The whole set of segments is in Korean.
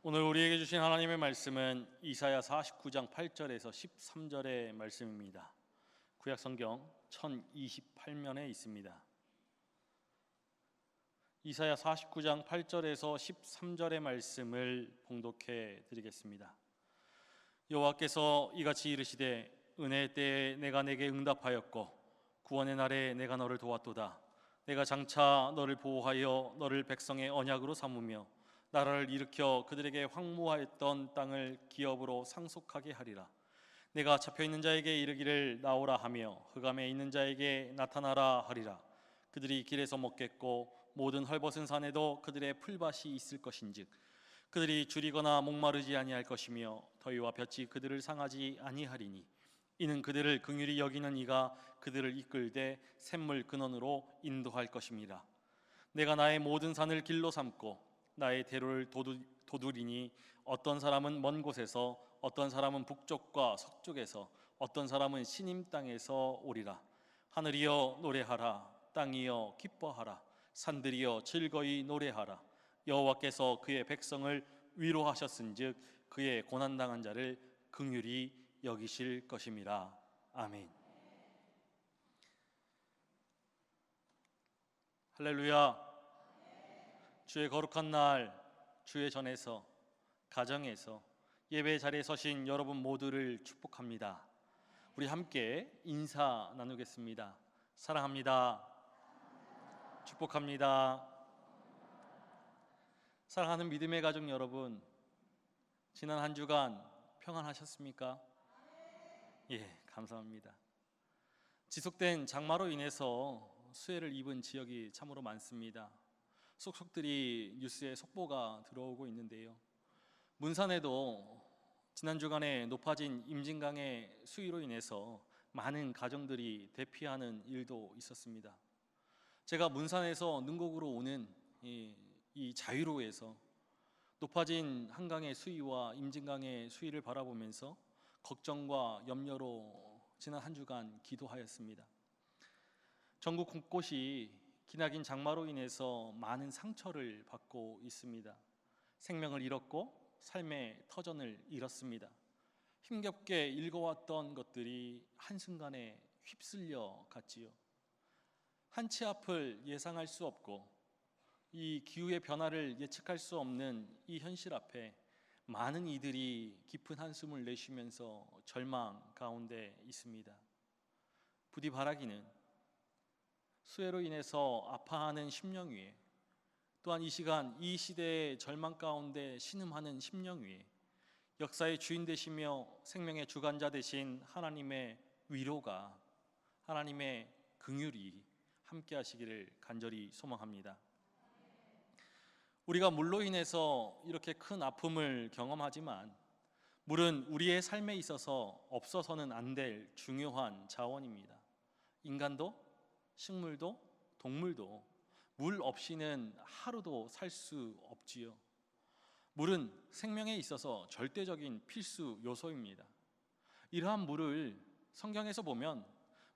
오늘 우리에게 주신 하나님의 말씀은 이사야 49장 8절에서 13절의 말씀입니다. 구약 성경 1028면에 있습니다. 이사야 49장 8절에서 13절의 말씀을 봉독해 드리겠습니다. 여호와께서 이같이 이르시되 은혜의 때에 내가 내게 응답하였고 구원의 날에 내가 너를 도왔도다. 내가 장차 너를 보호하여 너를 백성의 언약으로 삼으며 나라를 일으켜 그들에게 황무하였던 땅을 기업으로 상속하게 하리라. 내가 잡혀있는 자에게 이르기를 나오라 하며 흑암에 있는 자에게 나타나라 하리라. 그들이 길에서 먹겠고 모든 헐벗은 산에도 그들의 풀밭이 있을 것인즉 그들이 줄이거나 목마르지 아니할 것이며 더위와 볕이 그들을 상하지 아니하리니 이는 그들을 긍휼히 여기는 이가 그들을 이끌되 샘물 근원으로 인도할 것입니다. 내가 나의 모든 산을 길로 삼고 나의 대로를 도두리니 어떤 사람은 먼 곳에서 어떤 사람은 북쪽과 서쪽에서 어떤 사람은 시님 땅에서 오리라. 하늘이여 노래하라. 땅이여 기뻐하라. 산들이여 즐거이 노래하라. 여호와께서 그의 백성을 위로하셨은즉 그의 고난당한 자를 긍휼히 여기실 것임이라. 아멘. 할렐루야. 주의 거룩한 날, 주의 전에서, 가정에서, 예배 자리에 서신 여러분 모두를 축복합니다. 우리 함께 인사 나누겠습니다. 사랑합니다. 축복합니다. 사랑하는 믿음의 가족 여러분, 지난 한 주간 평안하셨습니까? 예, 감사합니다. 지속된 장마로 인해서 수해를 입은 지역이 참으로 많습니다. 속속들이 뉴스에 속보가 들어오고 있는데요. 문산에도 지난 주간에 높아진 임진강의 수위로 인해서 많은 가정들이 대피하는 일도 있었습니다. 제가 문산에서 능곡으로 오는 이 자유로에서 높아진 한강의 수위와 임진강의 수위를 바라보면서 걱정과 염려로 지난 한 주간 기도하였습니다. 전국 곳곳이 기나긴 장마로 인해서 많은 상처를 받고 있습니다. 생명을 잃었고 삶의 터전을 잃었습니다. 힘겹게 읽어왔던 것들이 한순간에 휩쓸려 갔지요. 한치 앞을 예상할 수 없고 이 기후의 변화를 예측할 수 없는 이 현실 앞에 많은 이들이 깊은 한숨을 내쉬면서 절망 가운데 있습니다. 부디 바라기는 수해로 인해서 아파하는 심령 위에, 또한 이 시간 이 시대의 절망 가운데 신음하는 심령 위에 역사의 주인 되시며 생명의 주관자 되신 하나님의 위로가, 하나님의 긍휼이 함께 하시기를 간절히 소망합니다. 우리가 물로 인해서 이렇게 큰 아픔을 경험하지만 물은 우리의 삶에 있어서 없어서는 안 될 중요한 자원입니다. 인간도 식물도 동물도 물 없이는 하루도 살 수 없지요. 물은 생명에 있어서 절대적인 필수 요소입니다. 이러한 물을 성경에서 보면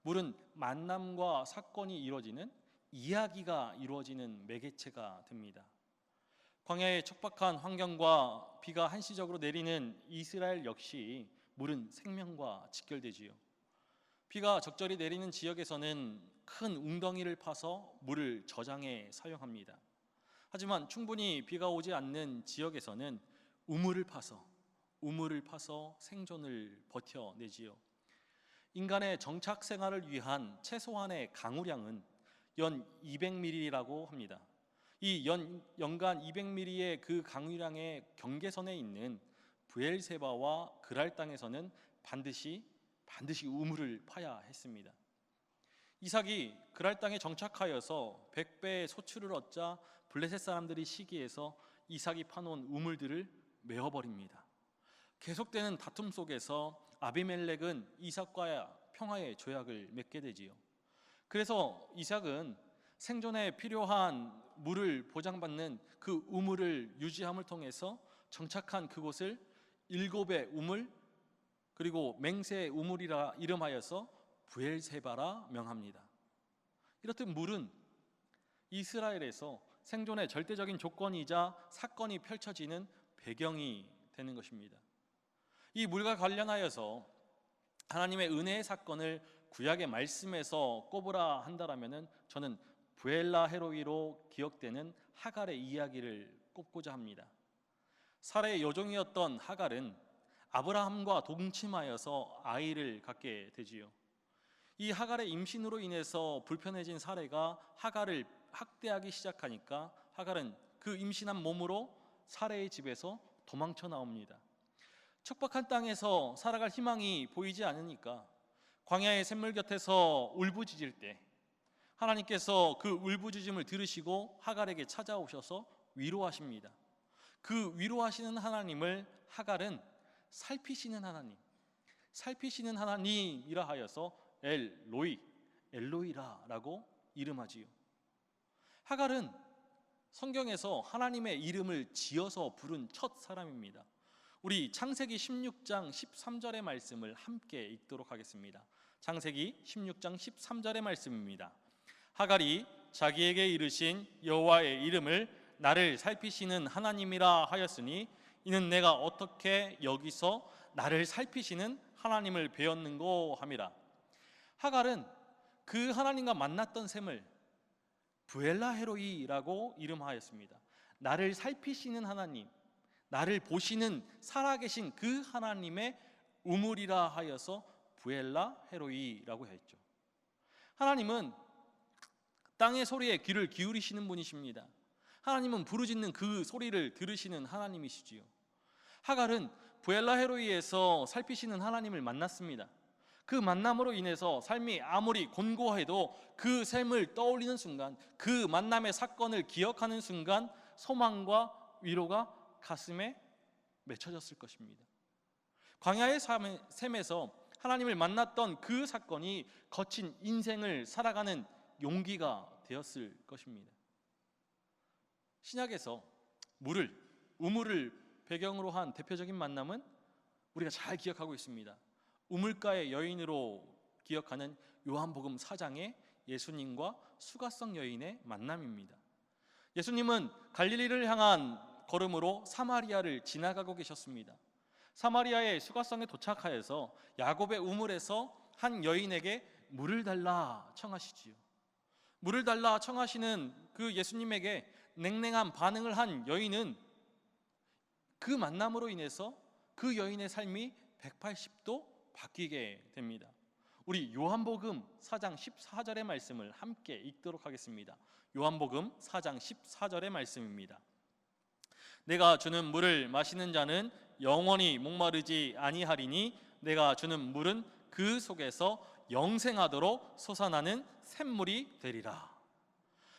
물은 만남과 사건이 이루어지는 이야기가 이루어지는 매개체가 됩니다. 광야의 척박한 환경과 비가 한시적으로 내리는 이스라엘 역시 물은 생명과 직결되지요. 비가 적절히 내리는 지역에서는 큰 웅덩이를 파서 물을 저장해 사용합니다. 하지만 충분히 비가 오지 않는 지역에서는 우물을 파서 생존을 버텨내지요. 인간의 정착 생활을 위한 최소한의 강우량은 연 200ml라고 합니다. 이 연간 200ml의 그 강우량의 경계선에 있는 브엘세바와 그랄 땅에서는 반드시 우물을 파야 했습니다. 이삭이 그랄 땅에 정착하여서 100배의 소출을 얻자 블레셋 사람들이 시기해서 이삭이 파놓은 우물들을 메어버립니다. 계속되는 다툼 속에서 아비멜렉은 이삭과 평화의 조약을 맺게 되지요. 그래서 이삭은 생존에 필요한 물을 보장받는 그 우물을 유지함을 통해서 정착한 그곳을 7의 우물 그리고 맹세의 우물이라 이름하여서 브엘세바라 명합니다. 이렇듯 물은 이스라엘에서 생존의 절대적인 조건이자 사건이 펼쳐지는 배경이 되는 것입니다. 이 물과 관련하여서 하나님의 은혜의 사건을 구약의 말씀에서 꼽으라 한다라면은 저는 부엘라 헤로이로 기억되는 하갈의 이야기를 꼽고자 합니다. 사라의 여종이었던 하갈은 아브라함과 동침하여서 아이를 갖게 되지요. 이 하갈의 임신으로 인해서 불편해진 사라가 하갈을 학대하기 시작하니까 하갈은 그 임신한 몸으로 사라의 집에서 도망쳐 나옵니다. 척박한 땅에서 살아갈 희망이 보이지 않으니까 광야의 샘물 곁에서 울부짖을 때 하나님께서 그 울부짖음을 들으시고 하갈에게 찾아오셔서 위로하십니다. 그 위로하시는 하나님을 하갈은 살피시는 하나님, 살피시는 하나님이라 하여서 엘로이라고 이름하지요. 하갈은 성경에서 하나님의 이름을 지어서 부른 첫 사람입니다. 우리 창세기 16장 13절의 말씀을 함께 읽도록 하겠습니다. 창세기 16장 13절의 말씀입니다. 하갈이 자기에게 이르신 여호와의 이름을 나를 살피시는 하나님이라 하였으니 이는 내가 어떻게 여기서 나를 살피시는 하나님을 배웠는고 함이라. 하갈은 그 하나님과 만났던 셈을 부엘라 헤로이라고 이름하였습니다. 나를 살피시는 하나님, 나를 보시는 살아계신 그 하나님의 우물이라 하여서 부엘라 헤로이라고 했죠. 하나님은 땅의 소리에 귀를 기울이시는 분이십니다. 하나님은 부르짖는 그 소리를 들으시는 하나님이시지요. 하갈은 부엘라 헤로이에서 살피시는 하나님을 만났습니다. 그 만남으로 인해서 삶이 아무리 곤고해도 그 셈을 떠올리는 순간, 그 만남의 사건을 기억하는 순간 소망과 위로가 가슴에 맺혀졌을 것입니다. 광야의 셈에서 하나님을 만났던 그 사건이 거친 인생을 살아가는 용기가 되었을 것입니다. 신약에서 우물을 배경으로 한 대표적인 만남은 우리가 잘 기억하고 있습니다. 우물가의 여인으로 기억하는 요한복음 4장의 예수님과 수가성 여인의 만남입니다. 예수님은 갈릴리를 향한 걸음으로 사마리아를 지나가고 계셨습니다. 사마리아의 수가성에 도착하여서 야곱의 우물에서 한 여인에게 물을 달라 청하시지요. 물을 달라 청하시는 그 예수님에게 냉랭한 반응을 한 여인은 그 만남으로 인해서 그 여인의 삶이 180도 바뀌게 됩니다. 우리 요한복음 4장 14절의 말씀을 함께 읽도록 하겠습니다. 요한복음 4장 14절의 말씀입니다. 내가 주는 물을 마시는 자는 영원히 목마르지 아니하리니 내가 주는 물은 그 속에서 영생하도록 솟아나는 샘물이 되리라.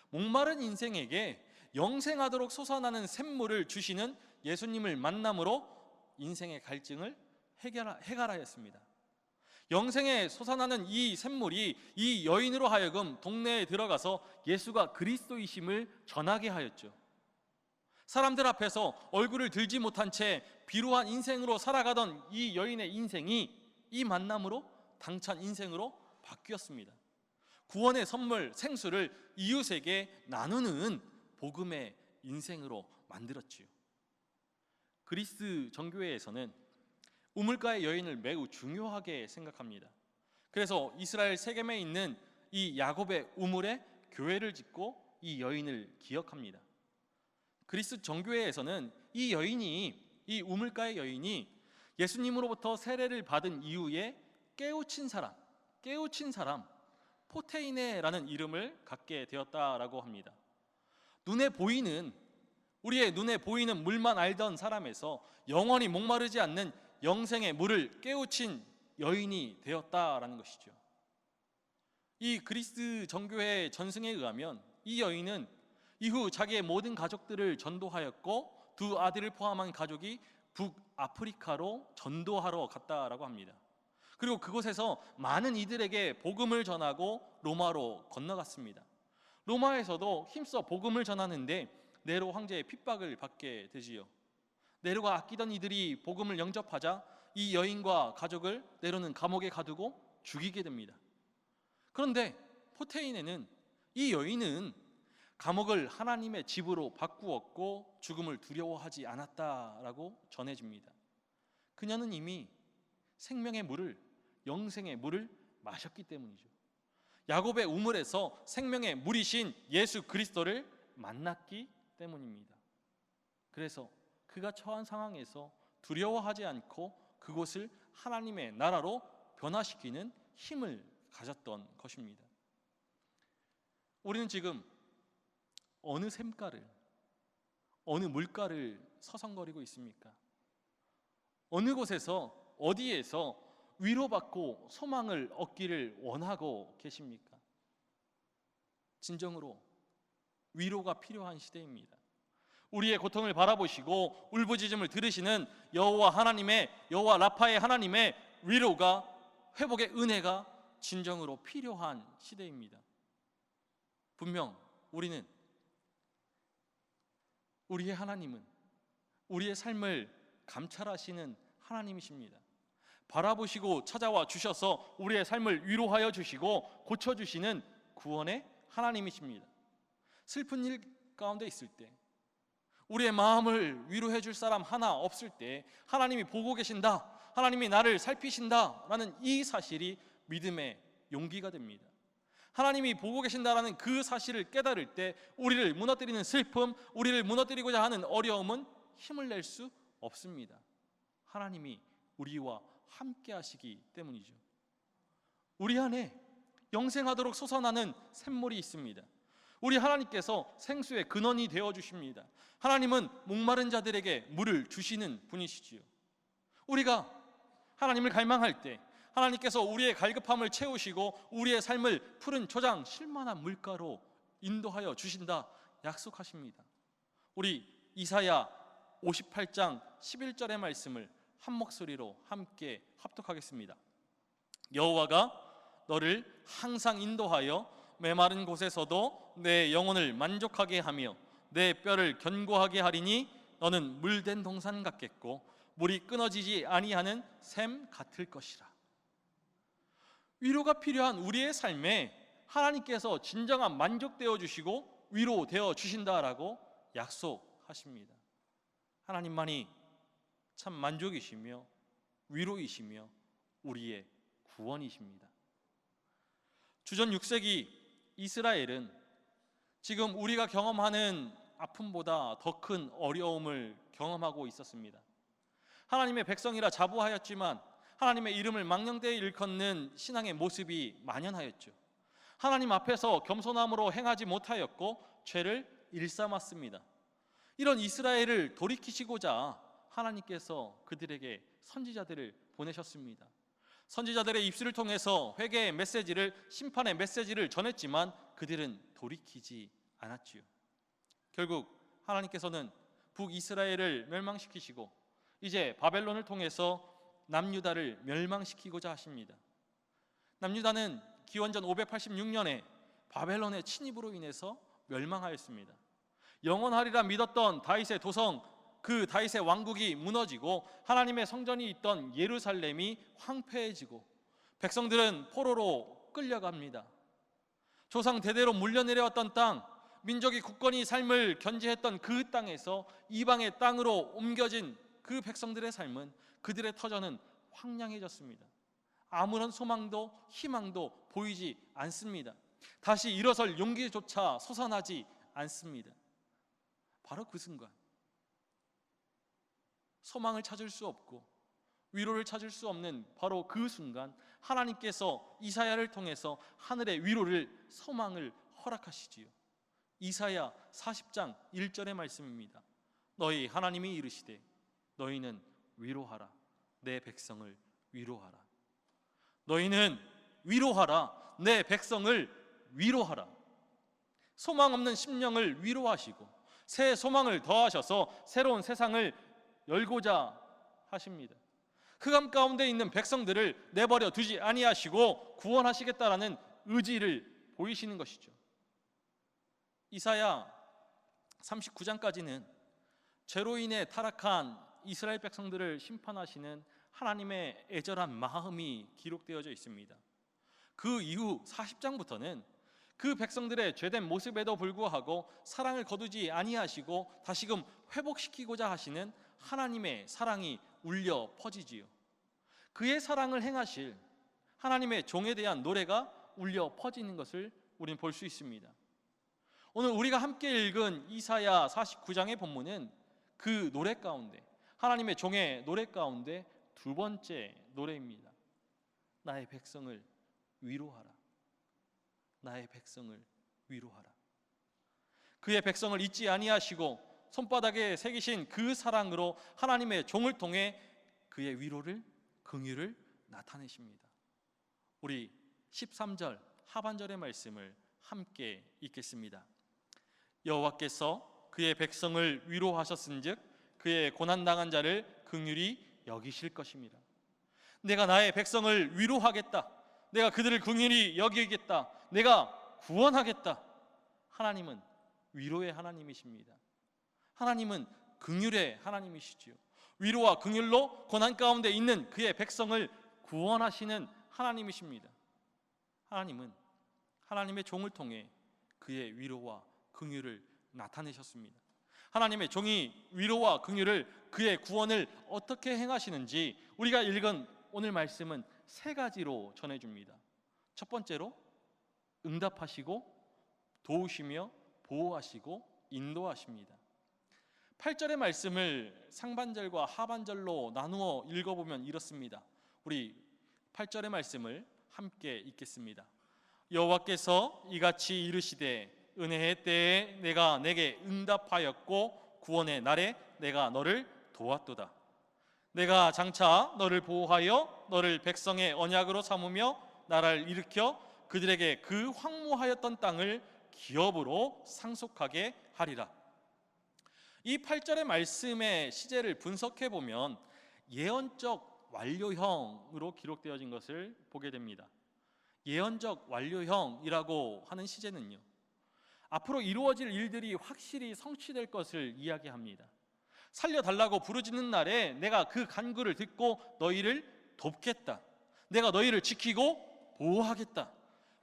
목마른 인생에게 영생하도록 솟아나는 샘물을 주시는 예수님을 만남으로 인생의 갈증을 해결하였습니다. 영생에 솟아나는 이 샘물이 이 여인으로 하여금 동네에 들어가서 예수가 그리스도이심을 전하게 하였죠. 사람들 앞에서 얼굴을 들지 못한 채 비루한 인생으로 살아가던 이 여인의 인생이 이 만남으로 당찬 인생으로 바뀌었습니다. 구원의 선물 생수를 이웃에게 나누는 복음의 인생으로 만들었지요. 그리스 정교회에서는 우물가의 여인을 매우 중요하게 생각합니다. 그래서 이스라엘 세겜에 있는 이 야곱의 우물에 교회를 짓고 이 여인을 기억합니다. 그리스 정교회에서는 이 우물가의 여인이 예수님으로부터 세례를 받은 이후에 깨우친 사람 포테이네라는 이름을 갖게 되었다라고 합니다. 우리의 눈에 보이는 물만 알던 사람에서 영원히 목마르지 않는 영생의 물을 깨우친 여인이 되었다라는 것이죠. 이 그리스 정교회 전승에 의하면 이 여인은 이후 자기의 모든 가족들을 전도하였고 두 아들을 포함한 가족이 북아프리카로 전도하러 갔다라고 합니다. 그리고 그곳에서 많은 이들에게 복음을 전하고 로마로 건너갔습니다. 로마에서도 힘써 복음을 전하는데 네로 황제의 핍박을 받게 되지요. 네로가 아끼던 이들이 복음을 영접하자 이 여인과 가족을 네로는 감옥에 가두고 죽이게 됩니다. 그런데 포테이네는 이 여인은 감옥을 하나님의 집으로 바꾸었고 죽음을 두려워하지 않았다라고 전해집니다. 그녀는 이미 생명의 물을, 영생의 물을 마셨기 때문이죠. 야곱의 우물에서 생명의 물이신 예수 그리스도를 만났기 때문입니다. 그래서 그가 처한 상황에서 두려워하지 않고 그곳을 하나님의 나라로 변화시키는 힘을 가졌던 것입니다. 우리는 지금 어느 샘가를, 어느 물가를 서성거리고 있습니까? 어느 곳에서, 어디에서 위로받고 소망을 얻기를 원하고 계십니까? 진정으로 위로가 필요한 시대입니다. 우리의 고통을 바라보시고 울부짖음을 들으시는 여호와 라파의 하나님의 위로가, 회복의 은혜가 진정으로 필요한 시대입니다. 분명 우리의 하나님은 우리의 삶을 감찰하시는 하나님이십니다. 바라보시고 찾아와 주셔서 우리의 삶을 위로하여 주시고 고쳐주시는 구원의 하나님이십니다. 슬픈 일 가운데 있을 때, 우리의 마음을 위로해 줄 사람 하나 없을 때 하나님이 보고 계신다, 하나님이 나를 살피신다라는 이 사실이 믿음의 용기가 됩니다. 하나님이 보고 계신다라는 그 사실을 깨달을 때 우리를 무너뜨리는 슬픔, 우리를 무너뜨리고자 하는 어려움은 힘을 낼 수 없습니다. 하나님이 우리와 함께 하시기 때문이죠. 우리 안에 영생하도록 솟아나는 샘물이 있습니다. 우리 하나님께서 생수의 근원이 되어 주십니다. 하나님은 목마른 자들에게 물을 주시는 분이시지요. 우리가 하나님을 갈망할 때 하나님께서 우리의 갈급함을 채우시고 우리의 삶을 푸른 초장 쉴만한 물가로 인도하여 주신다 약속하십니다. 우리 이사야 58장 11절의 말씀을 한 목소리로 함께 합독하겠습니다. 여호와가 너를 항상 인도하여 메마른 곳에서도 내 영혼을 만족하게 하며 내 뼈를 견고하게 하리니 너는 물된 동산 같겠고 물이 끊어지지 아니하는 샘 같을 것이라. 위로가 필요한 우리의 삶에 하나님께서 진정한 만족되어 주시고 위로되어 주신다라고 약속하십니다. 하나님만이 참 만족이시며 위로이시며 우리의 구원이십니다. 주전 6세기 이스라엘은 지금 우리가 경험하는 아픔보다 더 큰 어려움을 경험하고 있었습니다. 하나님의 백성이라 자부하였지만 하나님의 이름을 망령되이 일컫는 신앙의 모습이 만연하였죠. 하나님 앞에서 겸손함으로 행하지 못하였고 죄를 일삼았습니다. 이런 이스라엘을 돌이키시고자 하나님께서 그들에게 선지자들을 보내셨습니다. 선지자들의 입술을 통해서 회개의 메시지를, 심판의 메시지를 전했지만 그들은 돌이키지 않았지요. 결국 하나님께서는 북이스라엘을 멸망시키시고 이제 바벨론을 통해서 남유다를 멸망시키고자 하십니다. 남유다는 기원전 586년에 바벨론의 침입으로 인해서 멸망하였습니다. 영원하리라 믿었던 다윗의 도성, 그 다윗의 왕국이 무너지고 하나님의 성전이 있던 예루살렘이 황폐해지고 백성들은 포로로 끌려갑니다. 조상 대대로 물려내려왔던 땅, 민족이 굳건히 삶을 견지했던 그 땅에서 이방의 땅으로 옮겨진 그 백성들의 삶은, 그들의 터전은 황량해졌습니다. 아무런 소망도 희망도 보이지 않습니다. 다시 일어설 용기조차 솟아나지 않습니다. 바로 그 순간, 소망을 찾을 수 없고 위로를 찾을 수 없는 바로 그 순간, 하나님께서 이사야를 통해서 하늘의 위로를, 소망을 허락하시지요. 이사야 40장 1절의 말씀입니다. 너희 하나님이 이르시되 너희는 위로하라, 내 백성을 위로하라. 너희는 위로하라, 내 백성을 위로하라. 소망 없는 심령을 위로하시고 새 소망을 더하셔서 새로운 세상을 열고자 하십니다. 흑암 가운데 있는 백성들을 내버려 두지 아니하시고 구원하시겠다라는 의지를 보이시는 것이죠. 이사야 39장까지는 죄로 인해 타락한 이스라엘 백성들을 심판하시는 하나님의 애절한 마음이 기록되어져 있습니다. 그 이후 40장부터는 그 백성들의 죄된 모습에도 불구하고 사랑을 거두지 아니하시고 다시금 회복시키고자 하시는 하나님의 사랑이 울려 퍼지지요. 그의 사랑을 행하실 하나님의 종에 대한 노래가 울려 퍼지는 것을 우리는 볼 수 있습니다. 오늘 우리가 함께 읽은 이사야 49장의 본문은 그 노래 가운데, 하나님의 종의 노래 가운데 두 번째 노래입니다. 나의 백성을 위로하라. 나의 백성을 위로하라. 그의 백성을 잊지 아니하시고 손바닥에 새기신 그 사랑으로 하나님의 종을 통해 그의 위로를, 긍휼을 나타내십니다. 우리 13절 하반절의 말씀을 함께 읽겠습니다. 여호와께서 그의 백성을 위로하셨은즉 그의 고난당한 자를 긍휼히 여기실 것입니다. 내가 나의 백성을 위로하겠다. 내가 그들을 긍휼히 여기겠다. 내가 구원하겠다. 하나님은 위로의 하나님이십니다. 하나님은 긍휼의 하나님이시지요. 위로와 긍휼로 고난 가운데 있는 그의 백성을 구원하시는 하나님이십니다. 하나님은 하나님의 종을 통해 그의 위로와 긍휼을 나타내셨습니다. 하나님의 종이 위로와 긍휼을, 그의 구원을 어떻게 행하시는지 우리가 읽은 오늘 말씀은 세 가지로 전해줍니다. 첫 번째로 응답하시고 도우시며 보호하시고 인도하십니다. 8절의 말씀을 상반절과 하반절로 나누어 읽어보면 이렇습니다. 우리 8절의 말씀을 함께 읽겠습니다. 여호와께서 이같이 이르시되 은혜의 때에 내가 내게 응답하였고 구원의 날에 내가 너를 도왔도다. 내가 장차 너를 보호하여 너를 백성의 언약으로 삼으며 나라를 일으켜 그들에게 그 황무하였던 땅을 기업으로 상속하게 하리라. 이 8절의 말씀의 시제를 분석해 보면 예언적 완료형으로 기록되어진 것을 보게 됩니다. 예언적 완료형이라고 하는 시제는요, 앞으로 이루어질 일들이 확실히 성취될 것을 이야기합니다. 살려달라고 부르짖는 날에 내가 그 간구를 듣고 너희를 돕겠다. 내가 너희를 지키고 보호하겠다.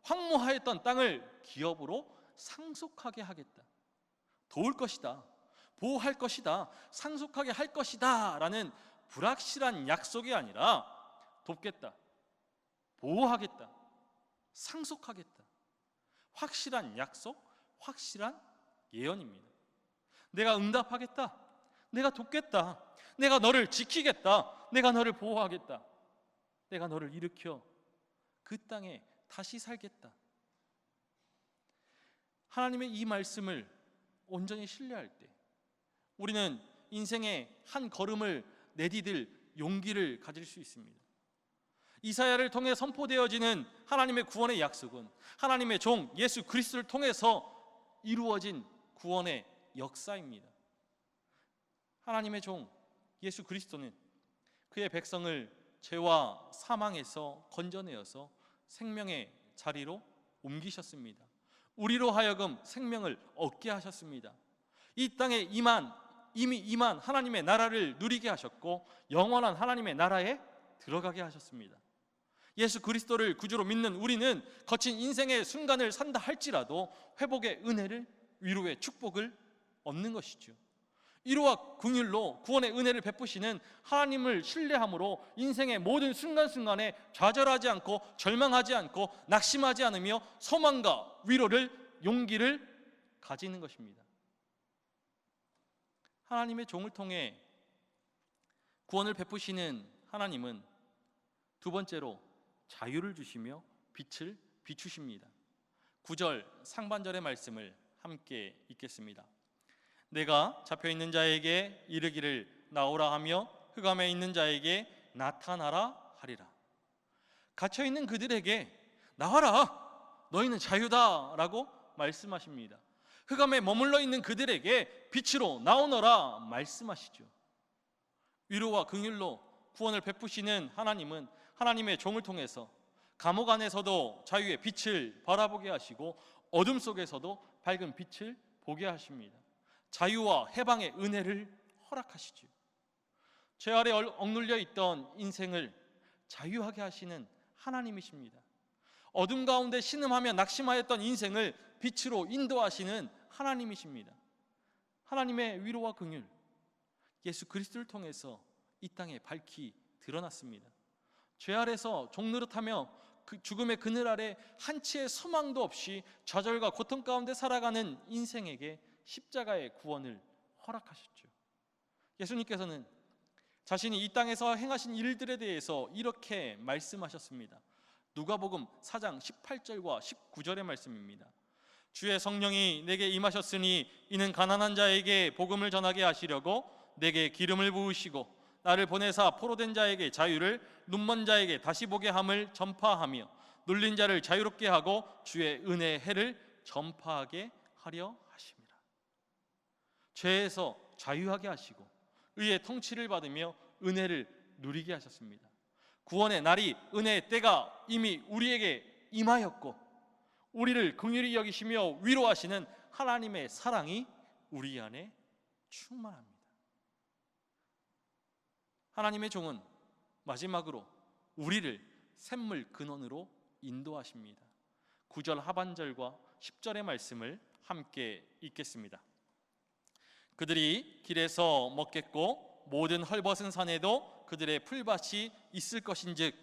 황무하였던 땅을 기업으로 상속하게 하겠다. 도울 것이다. 보호할 것이다. 상속하게 할 것이다 라는 불확실한 약속이 아니라 돕겠다. 보호하겠다. 상속하겠다. 확실한 약속, 확실한 예언입니다. 내가 응답하겠다. 내가 돕겠다. 내가 너를 지키겠다. 내가 너를 보호하겠다. 내가 너를 일으켜 그 땅에 다시 살겠다. 하나님의 이 말씀을 온전히 신뢰할 때 우리는 인생의 한 걸음을 내디딜 용기를 가질 수 있습니다. 이사야를 통해 선포되어지는 하나님의 구원의 약속은 하나님의 종 예수 그리스도를 통해서 이루어진 구원의 역사입니다. 하나님의 종 예수 그리스도는 그의 백성을 죄와 사망에서 건져내어서 생명의 자리로 옮기셨습니다. 우리로 하여금 생명을 얻게 하셨습니다. 이 땅에 이미 임한 하나님의 나라를 누리게 하셨고 영원한 하나님의 나라에 들어가게 하셨습니다. 예수 그리스도를 구주로 믿는 우리는 거친 인생의 순간을 산다 할지라도 회복의 은혜를, 위로의 축복을 얻는 것이죠. 위로와 긍휼로 구원의 은혜를 베푸시는 하나님을 신뢰함으로 인생의 모든 순간순간에 좌절하지 않고 절망하지 않고 낙심하지 않으며 소망과 위로를, 용기를 가지는 것입니다. 하나님의 종을 통해 구원을 베푸시는 하나님은 두 번째로 자유를 주시며 빛을 비추십니다. 9절 상반절의 말씀을 함께 읽겠습니다. 내가 잡혀있는 자에게 이르기를 나오라 하며 흑암에 있는 자에게 나타나라 하리라. 갇혀있는 그들에게 나와라, 너희는 자유다 라고 말씀하십니다. 흑암에 머물러 있는 그들에게 빛으로 나오너라 말씀하시죠. 위로와 긍휼로 구원을 베푸시는 하나님은 하나님의 종을 통해서 감옥 안에서도 자유의 빛을 바라보게 하시고 어둠 속에서도 밝은 빛을 보게 하십니다. 자유와 해방의 은혜를 허락하시죠. 죄 아래 억눌려 있던 인생을 자유하게 하시는 하나님이십니다. 어둠 가운데 신음하며 낙심하였던 인생을 빛으로 인도하시는 하나님이십니다. 하나님의 위로와 긍휼, 예수 그리스도를 통해서 이 땅에 밝히 드러났습니다. 죄 아래서 종노릇하며 그 죽음의 그늘 아래 한치의 소망도 없이 좌절과 고통 가운데 살아가는 인생에게 십자가의 구원을 허락하셨죠. 예수님께서는 자신이 이 땅에서 행하신 일들에 대해서 이렇게 말씀하셨습니다. 누가복음 4장 18절과 19절의 말씀입니다. 주의 성령이 내게 임하셨으니 이는 가난한 자에게 복음을 전하게 하시려고 내게 기름을 부으시고 나를 보내사 포로된 자에게 자유를, 눈먼 자에게 다시 보게 함을 전파하며 눌린 자를 자유롭게 하고 주의 은혜의 해를 전파하게 하려 하심이라. 죄에서 자유하게 하시고 의의 통치를 받으며 은혜를 누리게 하셨습니다. 구원의 날이, 은혜의 때가 이미 우리에게 임하였고 우리를 긍휼히 여기시며 위로하시는 하나님의 사랑이 우리 안에 충만합니다. 하나님의 종은 마지막으로 우리를 샘물 근원으로 인도하십니다. 9절 하반절과 10절의 말씀을 함께 읽겠습니다. 그들이 길에서 먹겠고 모든 헐벗은 산에도 그들의 풀밭이 있을 것인즉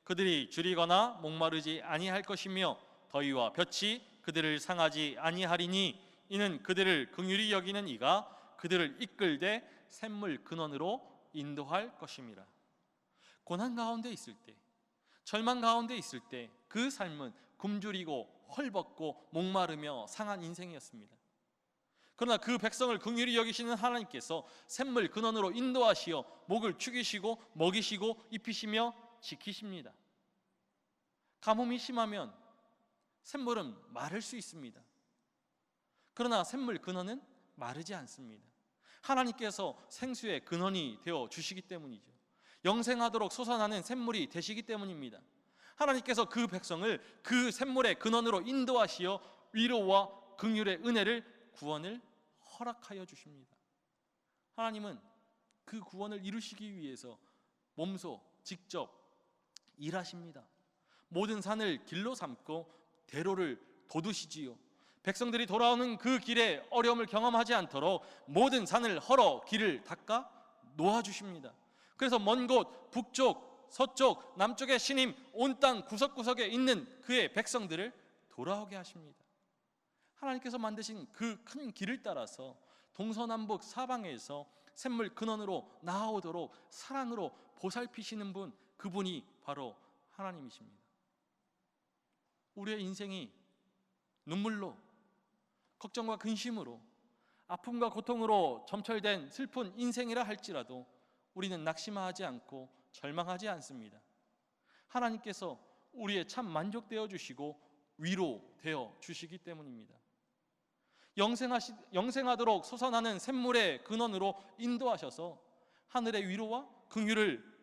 그들이 줄이거나 목마르지 아니할 것이며 더위와 볕이 그들을 상하지 아니하리니 이는 그들을 긍휼히 여기는 이가 그들을 이끌되 샘물 근원으로 인도할 것임이라. 고난 가운데 있을 때, 절망 가운데 있을 때 그 삶은 굶주리고 헐벗고 목마르며 상한 인생이었습니다. 그러나 그 백성을 긍휼히 여기시는 하나님께서 샘물 근원으로 인도하시어 목을 축이시고 먹이시고 입히시며 지키십니다. 가뭄이 심하면 샘물은 마를 수 있습니다. 그러나 샘물 근원은 마르지 않습니다. 하나님께서 생수의 근원이 되어 주시기 때문이죠. 영생하도록 솟아나는 샘물이 되시기 때문입니다. 하나님께서 그 백성을 그 샘물의 근원으로 인도하시어 위로와 긍휼의 은혜를, 구원을 허락하여 주십니다. 하나님은 그 구원을 이루시기 위해서 몸소 직접 일하십니다. 모든 산을 길로 삼고 대로를 돋우시지요. 백성들이 돌아오는 그 길에 어려움을 경험하지 않도록 모든 산을 헐어 길을 닦아 놓아주십니다. 그래서 먼 곳 북쪽, 서쪽, 남쪽의 신임 온 땅 구석구석에 있는 그의 백성들을 돌아오게 하십니다. 하나님께서 만드신 그 큰 길을 따라서 동서남북 사방에서 샘물 근원으로 나아오도록 사랑으로 보살피시는 분, 그분이 바로 하나님이십니다. 우리의 인생이 눈물로, 걱정과 근심으로, 아픔과 고통으로 점철된 슬픈 인생이라 할지라도 우리는 낙심하지 않고 절망하지 않습니다. 하나님께서 우리의 참 만족되어 주시고 위로되어 주시기 때문입니다. 영생하도록 솟아나는 샘물의 근원으로 인도하셔서 하늘의 위로와 긍휼을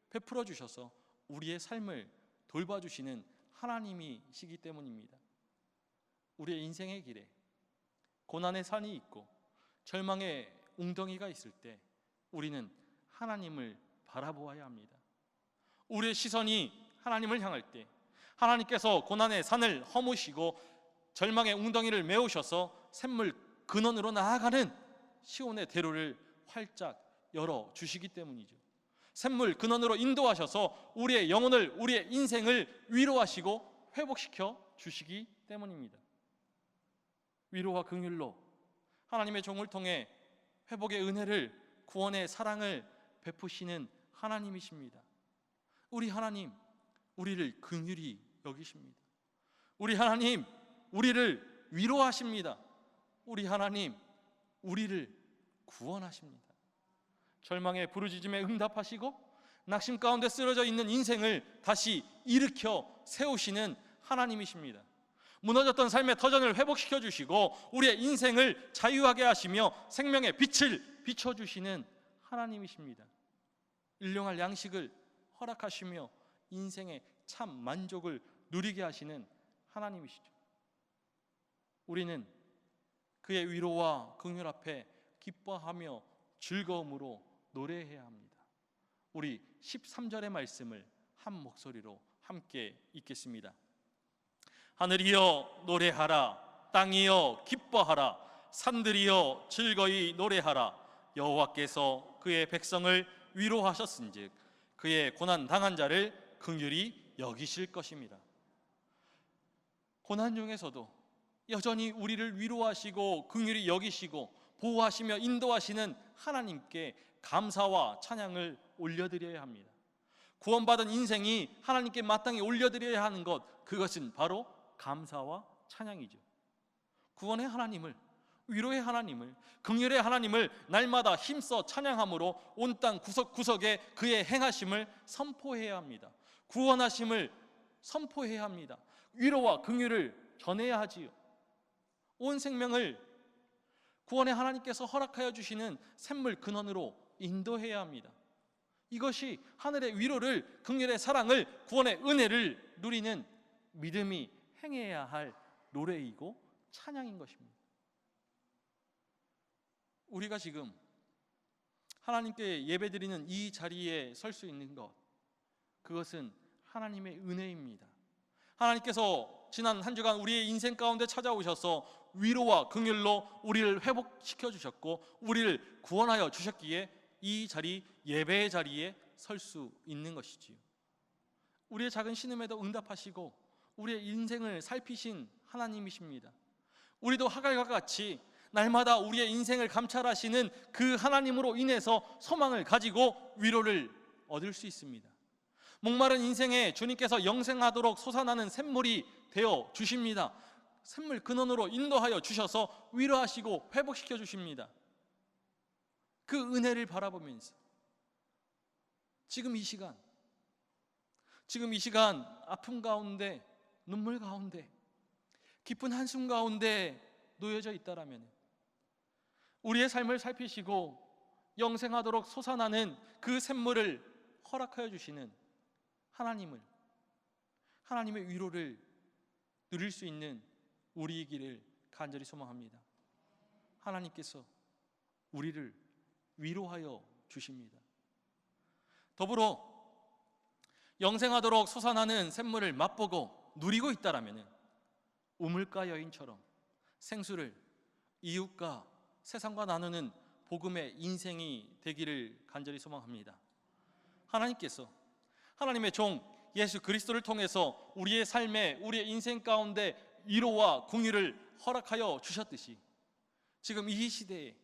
베풀어 주셔서 우리의 삶을 돌봐주시는 하나님이시기 때문입니다. 우리의 인생의 길에 고난의 산이 있고 절망의 웅덩이가 있을 때 우리는 하나님을 바라보아야 합니다. 우리의 시선이 하나님을 향할 때 하나님께서 고난의 산을 허무시고 절망의 웅덩이를 메우셔서 샘물 근원으로 나아가는 시온의 대로를 활짝 열어주시기 때문이죠. 샘물 근원으로 인도하셔서 우리의 영혼을, 우리의 인생을 위로하시고 회복시켜 주시기 때문입니다. 위로와 긍휼로 하나님의 종을 통해 회복의 은혜를, 구원의 사랑을 베푸시는 하나님이십니다. 우리 하나님, 우리를 긍휼히 여기십니다. 우리 하나님, 우리를 위로하십니다. 우리 하나님, 우리를 구원하십니다. 절망의 부르짖음에 응답하시고 낙심 가운데 쓰러져 있는 인생을 다시 일으켜 세우시는 하나님이십니다. 무너졌던 삶의 터전을 회복시켜 주시고 우리의 인생을 자유하게 하시며 생명의 빛을 비춰주시는 하나님이십니다. 일용할 양식을 허락하시며 인생의 참 만족을 누리게 하시는 하나님이시죠. 우리는 그의 위로와 긍휼 앞에 기뻐하며 즐거움으로 노래해야 합니다. 우리 13절의 말씀을 한 목소리로 함께 읽겠습니다. 하늘이여 노래하라. 땅이여 기뻐하라. 산들이여 즐거이 노래하라. 여호와께서 그의 백성을 위로하셨은즉 그의 고난 당한 자를 긍휼히 여기실 것입니다. 고난 중에서도 여전히 우리를 위로하시고 긍휼히 여기시고 보호하시며 인도하시는 하나님께 감사와 찬양을 올려드려야 합니다. 구원받은 인생이 하나님께 마땅히 올려드려야 하는 것, 그것은 바로 감사와 찬양이죠. 구원의 하나님을, 위로의 하나님을, 긍휼의 하나님을 날마다 힘써 찬양함으로 온 땅 구석구석에 그의 행하심을 선포해야 합니다. 구원하심을 선포해야 합니다. 위로와 긍휼을 전해야 하지요. 온 생명을 구원의 하나님께서 허락하여 주시는 샘물 근원으로 인도해야 합니다. 이것이 하늘의 위로를, 긍휼의 사랑을, 구원의 은혜를 누리는 믿음이 행해야 할 노래이고 찬양인 것입니다. 우리가 지금 하나님께 예배드리는 이 자리에 설 수 있는 것, 그것은 하나님의 은혜입니다. 하나님께서 지난 한 주간 우리의 인생 가운데 찾아오셔서 위로와 긍휼로 우리를 회복시켜 주셨고 우리를 구원하여 주셨기에 이 자리, 예배의 자리에 설 수 있는 것이지요. 우리의 작은 신음에도 응답하시고 우리의 인생을 살피신 하나님이십니다. 우리도 하갈과 같이 날마다 우리의 인생을 감찰하시는 그 하나님으로 인해서 소망을 가지고 위로를 얻을 수 있습니다. 목마른 인생에 주님께서 영생하도록 솟아나는 샘물이 되어 주십니다. 샘물 근원으로 인도하여 주셔서 위로하시고 회복시켜 주십니다. 그 은혜를 바라보면서 지금 이 시간 아픔 가운데, 눈물 가운데, 깊은 한숨 가운데 놓여져 있다라면 우리의 삶을 살피시고 영생하도록 솟아나는 그 샘물을 허락하여 주시는 하나님의 위로를 누릴 수 있는 우리이기를 간절히 소망합니다. 하나님께서 우리를 위로하여 주십니다. 더불어 영생하도록 솟아나는 샘물을 맛보고 누리고 있다라면 우물가 여인처럼 생수를 이웃과 세상과 나누는 복음의 인생이 되기를 간절히 소망합니다. 하나님께서 하나님의 종 예수 그리스도를 통해서 우리의 삶에, 우리의 인생 가운데 위로와 긍휼을 허락하여 주셨듯이 지금 이 시대에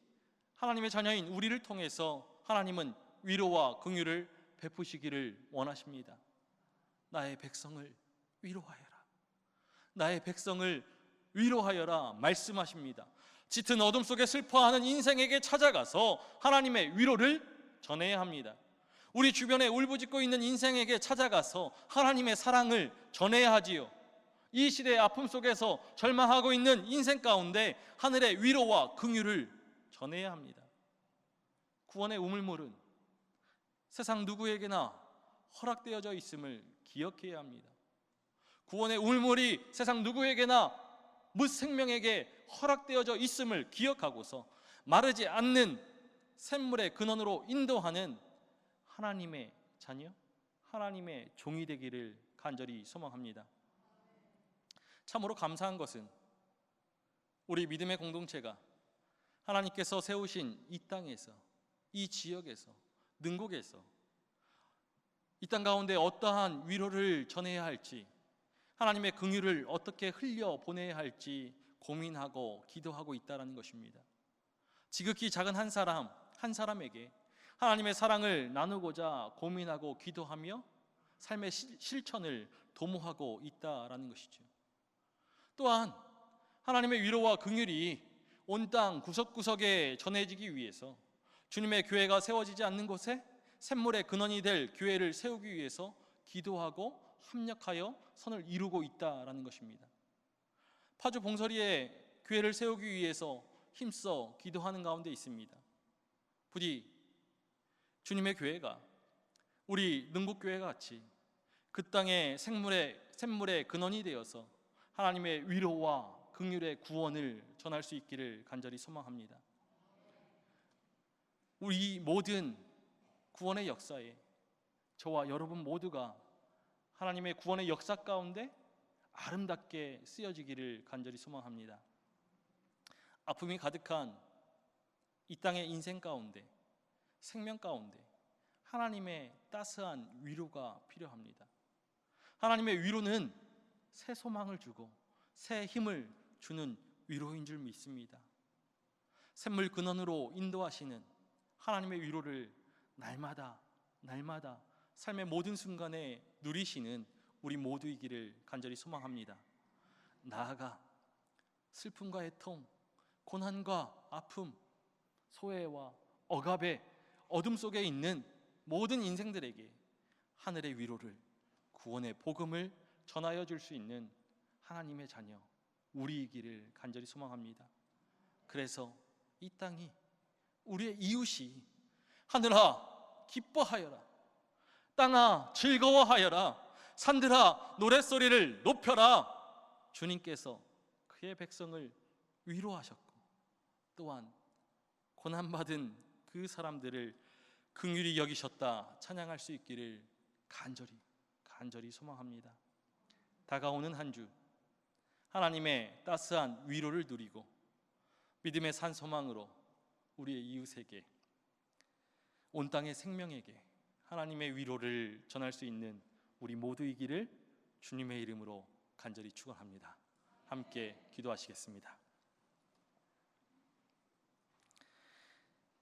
하나님의 자녀인 우리를 통해서 하나님은 위로와 긍휼을 베푸시기를 원하십니다. 나의 백성을 위로하여라. 나의 백성을 위로하여라 말씀하십니다. 짙은 어둠 속에 슬퍼하는 인생에게 찾아가서 하나님의 위로를 전해야 합니다. 우리 주변에 울부짖고 있는 인생에게 찾아가서 하나님의 사랑을 전해야 하지요. 이 시대의 아픔 속에서 절망하고 있는 인생 가운데 하늘의 위로와 긍휼을 전해야 합니다. 구원의 우물물은 세상 누구에게나 허락되어져 있음을 기억해야 합니다. 구원의 우물물이 세상 누구에게나 무생명에게 허락되어져 있음을 기억하고서 마르지 않는 샘물의 근원으로 인도하는 하나님의 자녀, 하나님의 종이 되기를 간절히 소망합니다. 참으로 감사한 것은 우리 믿음의 공동체가 하나님께서 세우신 이 땅에서, 이 지역에서, 능곡에서 이 땅 가운데 어떠한 위로를 전해야 할지, 하나님의 긍휼을 어떻게 흘려 보내야 할지 고민하고 기도하고 있다는 것입니다. 지극히 작은 한 사람에게 하나님의 사랑을 나누고자 고민하고 기도하며 삶의 실천을 도모하고 있다라는 것이죠. 또한 하나님의 위로와 긍휼이 온 땅 구석구석에 전해지기 위해서 주님의 교회가 세워지지 않는 곳에 샘물의 근원이 될 교회를 세우기 위해서 기도하고 합력하여 선을 이루고 있다라는 것입니다. 파주 봉서리에 교회를 세우기 위해서 힘써 기도하는 가운데 있습니다. 부디 주님의 교회가 우리 능곡교회가 같이 그 땅의 샘물의 근원이 되어서 하나님의 위로와 긍휼의 구원을 전할 수 있기를 간절히 소망합니다. 우리 모든 구원의 역사에 저와 여러분 모두가 하나님의 구원의 역사 가운데 아름답게 쓰여지기를 간절히 소망합니다. 아픔이 가득한 이 땅의 인생 가운데, 생명 가운데 하나님의 따스한 위로가 필요합니다. 하나님의 위로는 새 소망을 주고 새 힘을 주는 위로인 줄 믿습니다. 샘물 근원으로 인도하시는 하나님의 위로를 날마다 삶의 모든 순간에 누리시는 우리 모두이기를 간절히 소망합니다. 나아가 슬픔과 애통, 고난과 아픔, 소외와 억압의 어둠 속에 있는 모든 인생들에게 하늘의 위로를, 구원의 복음을 전하여 줄 수 있는 하나님의 자녀 우리이기를 간절히 소망합니다. 그래서 이 땅이, 우리의 이웃이 하늘아 기뻐하여라, 땅아 즐거워하여라, 산들아 노랫소리를 높여라, 주님께서 그의 백성을 위로하셨고 또한 고난받은 그 사람들을 긍휼히 여기셨다 찬양할 수 있기를 간절히 소망합니다. 다가오는 한 주 하나님의 따스한 위로를 누리고 믿음의 산 소망으로 우리의 이웃에게, 온 땅의 생명에게 하나님의 위로를 전할 수 있는 우리 모두이기를 주님의 이름으로 간절히 축원합니다. 함께 기도하시겠습니다.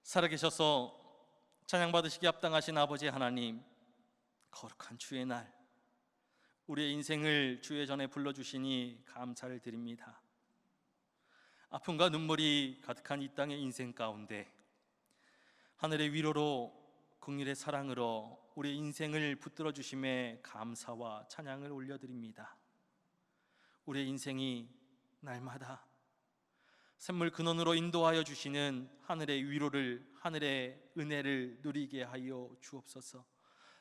살아계셔서 찬양받으시기 합당하신 아버지 하나님, 거룩한 주의 날 우리의 인생을 주의 전에 불러주시니 감사를 드립니다. 아픔과 눈물이 가득한 이 땅의 인생 가운데 하늘의 위로로, 긍휼의 사랑으로 우리의 인생을 붙들어 주심에 감사와 찬양을 올려드립니다. 우리의 인생이 날마다 샘물 근원으로 인도하여 주시는 하늘의 위로를, 하늘의 은혜를 누리게 하여 주옵소서.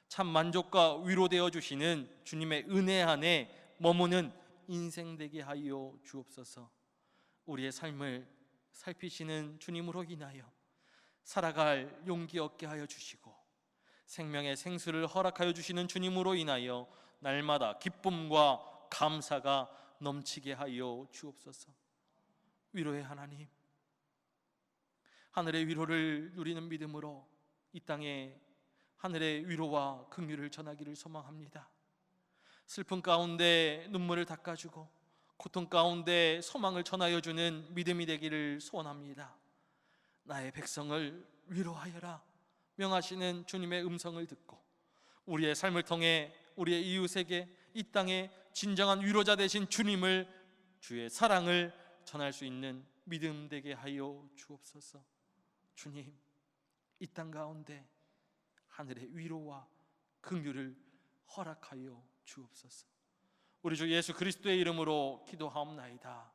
참 만족과 위로되어 주시는 주님의 은혜 안에 머무는 인생 되게 하여 주옵소서. 우리의 삶을 살피시는 주님으로 인하여 살아갈 용기 얻게 하여 주시고 생명의 생수를 허락하여 주시는 주님으로 인하여 날마다 기쁨과 감사가 넘치게 하여 주옵소서. 위로의 하나님, 하늘의 위로를 누리는 믿음으로 이 땅에 하늘의 위로와 긍휼을 전하기를 소망합니다. 슬픔 가운데 눈물을 닦아주고 고통 가운데 소망을 전하여 주는 믿음이 되기를 소원합니다. 나의 백성을 위로하여라 명하시는 주님의 음성을 듣고 우리의 삶을 통해 우리의 이웃에게 이 땅에 진정한 위로자 되신 주님을, 주의 사랑을 전할 수 있는 믿음 되게 하여 주옵소서. 주님, 이 땅 가운데 하늘의 위로와 긍휼을 허락하여 주옵소서. 우리 주 예수 그리스도의 이름으로 기도하옵나이다.